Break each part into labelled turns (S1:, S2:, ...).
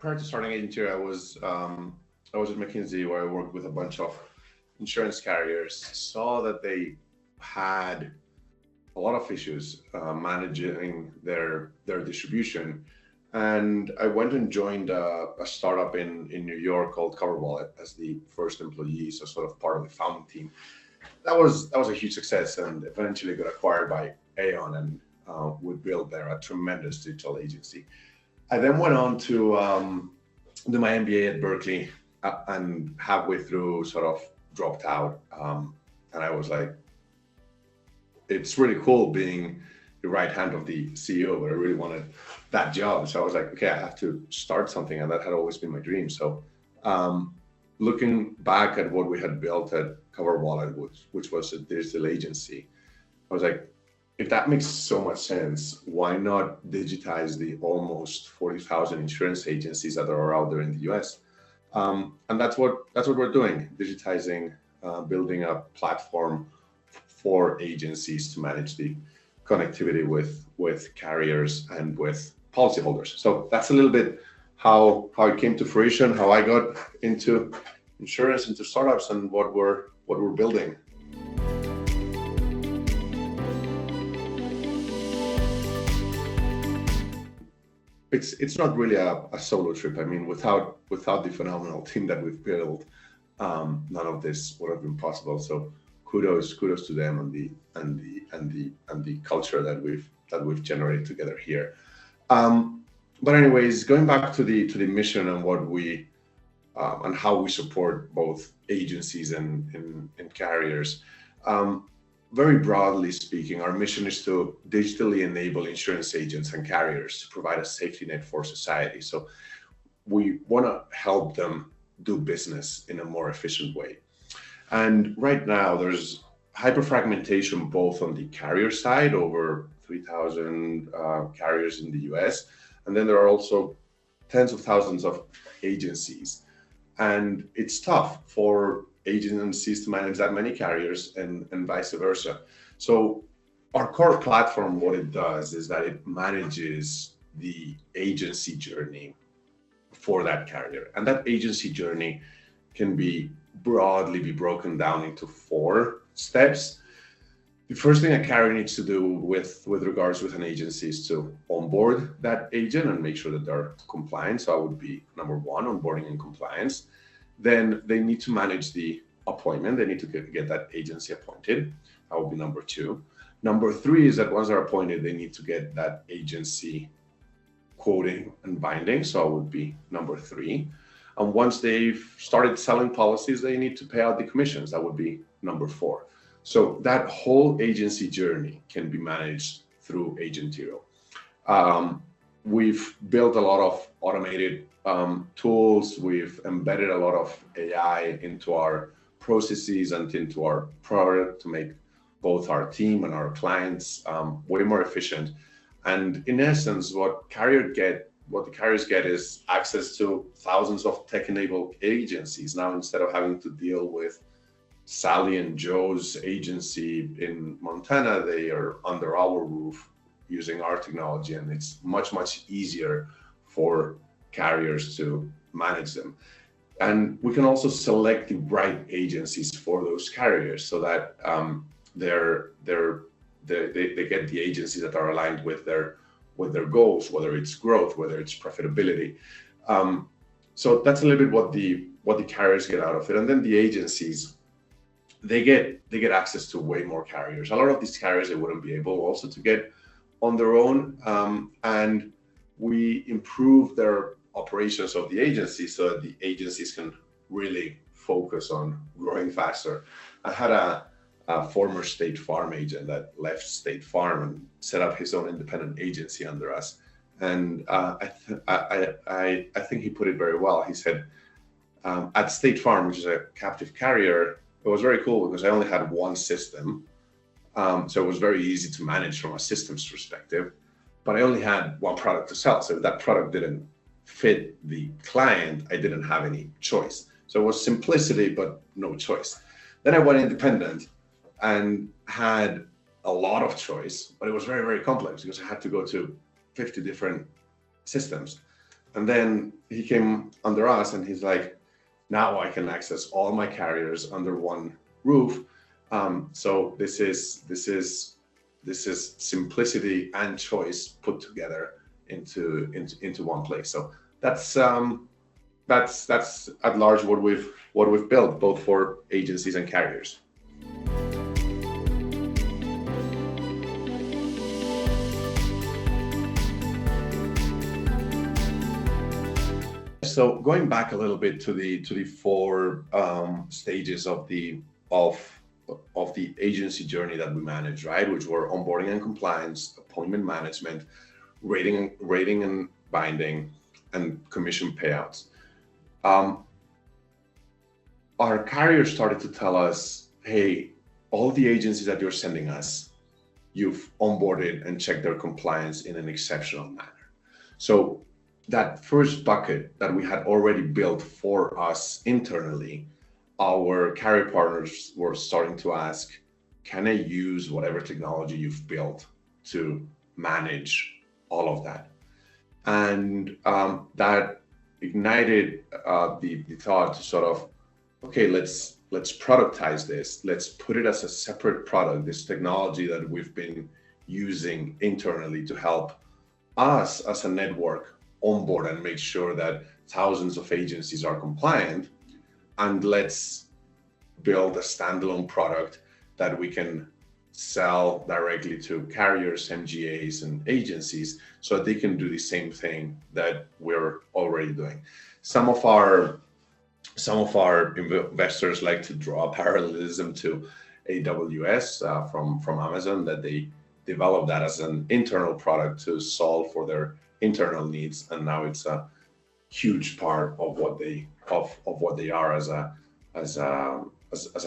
S1: prior to starting Agentero, I was at McKinsey where I worked with a bunch of insurance carriers. Saw that they had a lot of issues managing their distribution, and I went and joined a startup in New York called Cover Wallet as the first employee, so sort of part of the founding team. That was a huge success, and eventually got acquired by Aon, and we built there a tremendous digital agency. I then went on to do my MBA at Berkeley, and halfway through sort of dropped out. And I was like, it's really cool being the right hand of the CEO, but I really wanted that job. So I was like, okay, I have to start something. And that had always been my dream. So looking back at what we had built at Cover Wallet, which was a digital agency, I was like, if that makes so much sense, why not digitize the almost 40,000 insurance agencies that are out there in the US? And that's what we're doing, digitizing, building a platform for agencies to manage the connectivity with carriers and with policyholders. So that's a little bit how it came to fruition, how I got into insurance, into startups, and what we're building. It's not really a solo trip. I mean, without the phenomenal team that we've built, none of this would have been possible. So kudos to them and the culture that we've generated together here. But anyways, going back to the mission and what we and how we support both agencies and carriers. Very broadly speaking, our mission is to digitally enable insurance agents and carriers to provide a safety net for society. So we want to help them do business in a more efficient way. And right now there's hyperfragmentation both on the carrier side, over 3,000 carriers in the US, and then there are also tens of thousands of agencies. And it's tough for agencies to manage that many carriers and vice versa. So our core platform, what it does is that it manages the agency journey for that carrier. And that agency journey can be broadly broken down into 4 steps. The first thing a carrier needs to do with regards with an agency is to onboard that agent and make sure that they're compliant. So that would be number 1, onboarding and compliance. Then they need to manage the appointment. They need to get that agency appointed. That would be number 2. Number 3 is that once they're appointed, they need to get that agency quoting and binding. So it would be number 3. And once they've started selling policies, they need to pay out the commissions. That would be number 4. So that whole agency journey can be managed through Agentero. We've built a lot of automated tools. We've embedded a lot of AI into our processes and into our product to make both our team and our clients way more efficient. And in essence, what the carriers get is access to thousands of tech-enabled agencies. Now, instead of having to deal with Sally and Joe's agency in Montana, they are under our roof using our technology, and it's much easier for carriers to manage them. And we can also select the right agencies for those carriers so that they get the agencies that are aligned with their goals, whether it's growth, whether it's profitability. So that's a little bit what the carriers get out of it. And then the agencies, they get access to way more carriers. A lot of these carriers they wouldn't be able also to get on their own, and we improve their operations of the agency so that the agencies can really focus on growing faster. I had a former State Farm agent that left State Farm and set up his own independent agency under us, and I think he put it very well. He said, at State Farm, which is a captive carrier, it was very cool because I only had one system. So it was very easy to manage from a systems perspective, but I only had one product to sell. So if that product didn't fit the client, I didn't have any choice. So it was simplicity, but no choice. Then I went independent and had a lot of choice, but it was very complex because I had to go to 50 different systems. And then he came under us and he's like, now I can access all my carriers under one roof. So this is simplicity and choice put together into one place. So that's at large what we've built, both for agencies and carriers. So going back a little bit to the four stages of the agency journey that we manage, right? Which were onboarding and compliance, appointment management, rating and binding, and commission payouts. Our carriers started to tell us, hey, all the agencies that you're sending us, you've onboarded and checked their compliance in an exceptional manner. So that first bucket that we had already built for us internally, our carrier partners were starting to ask, can I use whatever technology you've built to manage all of that? And that ignited the thought to sort of, okay, let's productize this. Let's put it as a separate product, this technology that we've been using internally to help us as a network onboard and make sure that thousands of agencies are compliant. And let's build a standalone product that we can sell directly to carriers, MGAs, and agencies so that they can do the same thing that we're already doing. Some of our investors like to draw a parallelism to AWS from Amazon, that they developed that as an internal product to solve for their internal needs, and now it's a huge part of what they are as a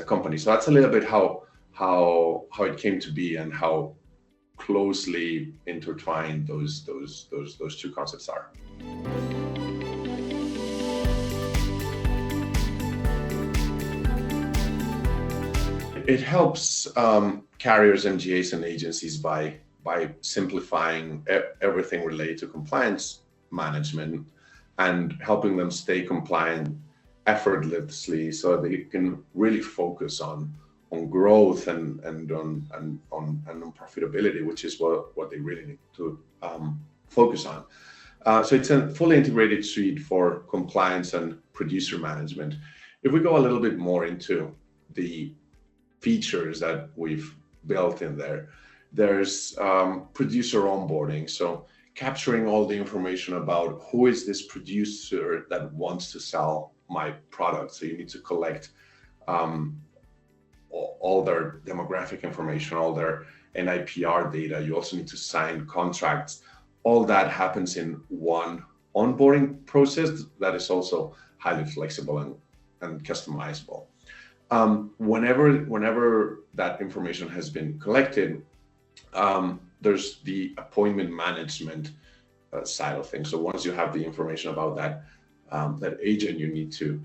S1: company. So that's a little bit how it came to be and how closely intertwined those two concepts are. It helps carriers, MGAs, and agencies by simplifying everything related to compliance management and helping them stay compliant effortlessly, so they can really focus on growth and on profitability, which is what they really need to focus on. So it's a fully integrated suite for compliance and producer management. If we go a little bit more into the features that we've built in there, there's producer onboarding. So capturing all the information about who is this producer that wants to sell my product. So you need to collect all their demographic information, all their NIPR data. You also need to sign contracts. All that happens in one onboarding process that is also highly flexible and customizable. Whenever that information has been collected, there's the appointment management side of things. So once you have the information about that agent, you need to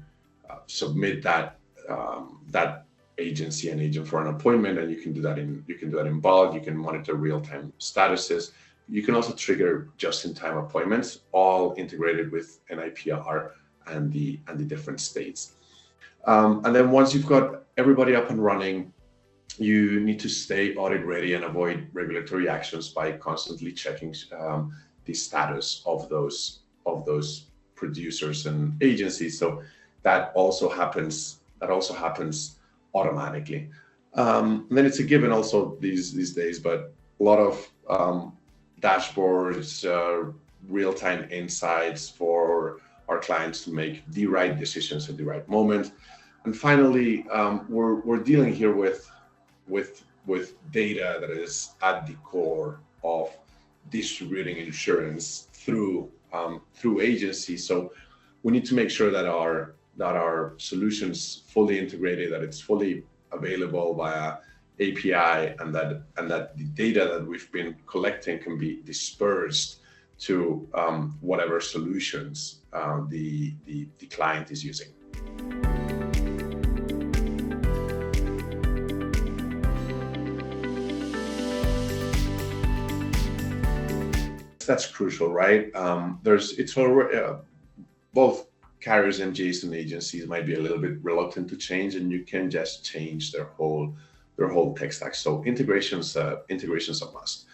S1: submit that agency and agent for an appointment, and you can do that in bulk. You can monitor real-time statuses. You can also trigger just-in-time appointments, all integrated with NIPR and the different states. And then once you've got everybody up and running, you need to stay audit ready and avoid regulatory actions by constantly checking the status of those producers and agencies. So that also happens automatically. And then it's a given also these days, but a lot of dashboards, real-time insights for our clients to make the right decisions at the right moment. And finally, we're dealing here with data that is at the core of distributing insurance through agencies. So we need to make sure that our solutions fully integrated, that it's fully available via API, and that the data that we've been collecting can be dispersed to whatever solutions the client is using. that's crucial, right? It's already both carriers, MGAs, and agencies might be a little bit reluctant to change, and you can just change their whole tech stack. So integrations a must.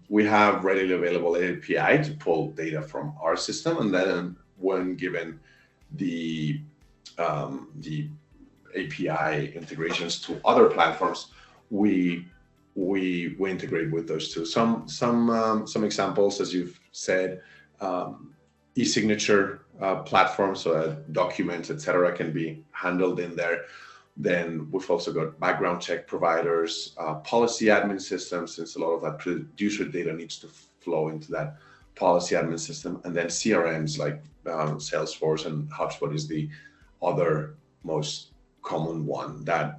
S1: We have readily available API to pull data from our system, and then when given the API integrations to other platforms, we integrate with those too. Some examples, as you've said, e-signature platforms, so that documents, etc., can be handled in there. Then we've also got background check providers, policy admin systems, since a lot of that producer data needs to flow into that policy admin system, and then CRMs like Salesforce and HubSpot is the other most common one that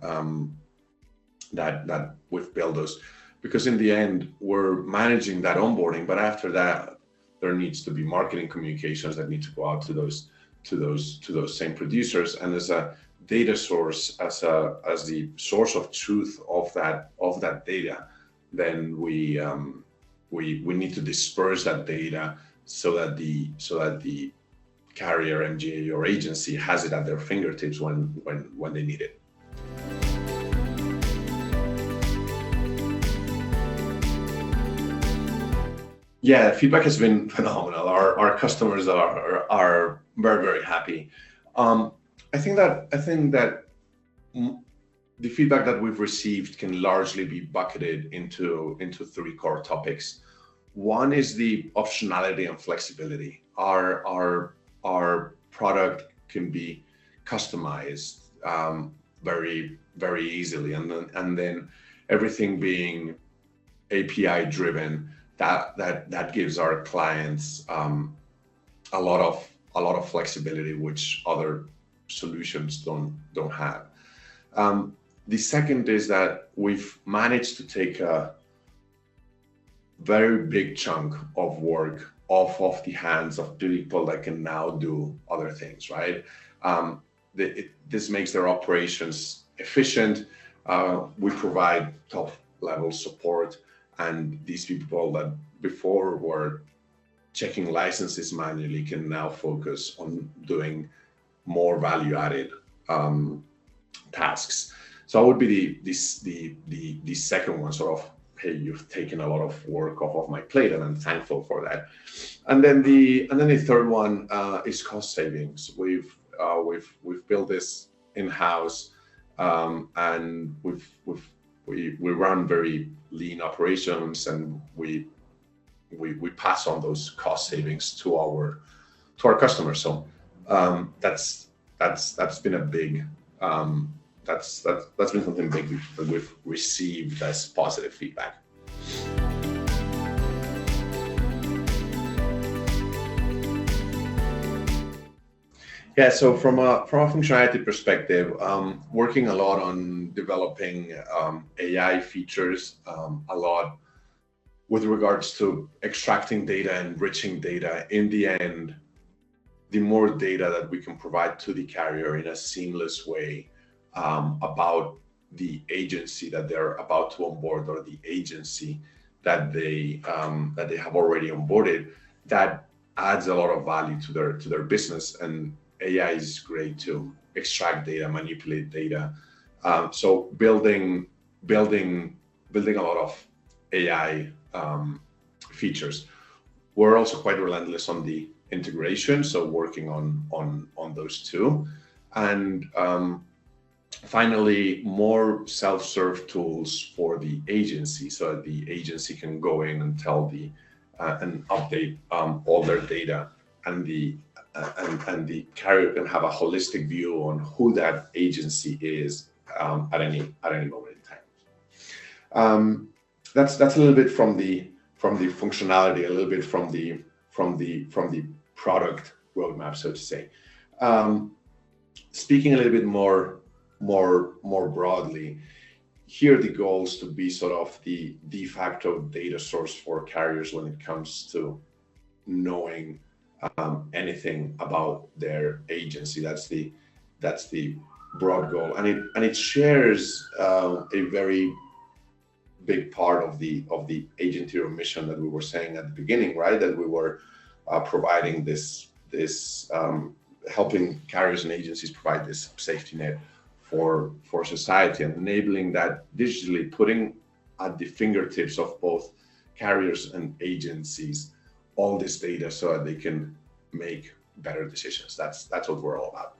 S1: we've built those, because in the end we're managing that onboarding, but after that there needs to be marketing communications that need to go out to those same producers, and as a data source, as the source of truth of that data, then we need to disperse that data so that the carrier, MGA, or agency has it at their fingertips when they need it. Yeah, feedback has been phenomenal. Our customers are very, very happy. I think that the feedback that we've received can largely be bucketed into three core topics. One is the optionality and flexibility. Our product can be customized very, very easily, and then everything being API driven, that gives our clients a lot of flexibility, which other solutions don't have. The second is that we've managed to take a very big chunk of work off of the hands of people that can now do other things, right? This makes their operations efficient. We provide top level support, and these people that before were checking licenses manually can now focus on doing more value-added tasks. So I would be the second one, sort of, hey, you've taken a lot of work off of my plate, and I'm thankful for that. And then the third one is cost savings. We've built this in-house, and we run very lean operations, and we pass on those cost savings to our customers. So that's been a big that's been something big that we've received as positive feedback. Yeah, so from a functionality perspective, working a lot on developing AI features, a lot with regards to extracting data, enriching data. In the end, the more data that we can provide to the carrier in a seamless way about the agency that they're about to onboard, or the agency that they have already onboarded, that adds a lot of value to their business. And AI is great to extract data, manipulate data. So building a lot of AI features. We're also quite relentless on the integration, so working on those too. And finally, more self-serve tools for the agency, so that the agency can go in and tell and update all their data, and the carrier can have a holistic view on who that agency is at any moment in time. That's a little bit from the functionality, a little bit from the product roadmap, so to say. Speaking a little bit more broadly, here the goal is to be sort of the de facto data source for carriers when it comes to knowing anything about their agency. That's the broad goal, and it shares a very big part of the Agentero mission that we were saying at the beginning, right? That we were providing this helping carriers and agencies provide this safety net for society, and enabling that digitally, putting at the fingertips of both carriers and agencies all this data so that they can make better decisions. That's what we're all about.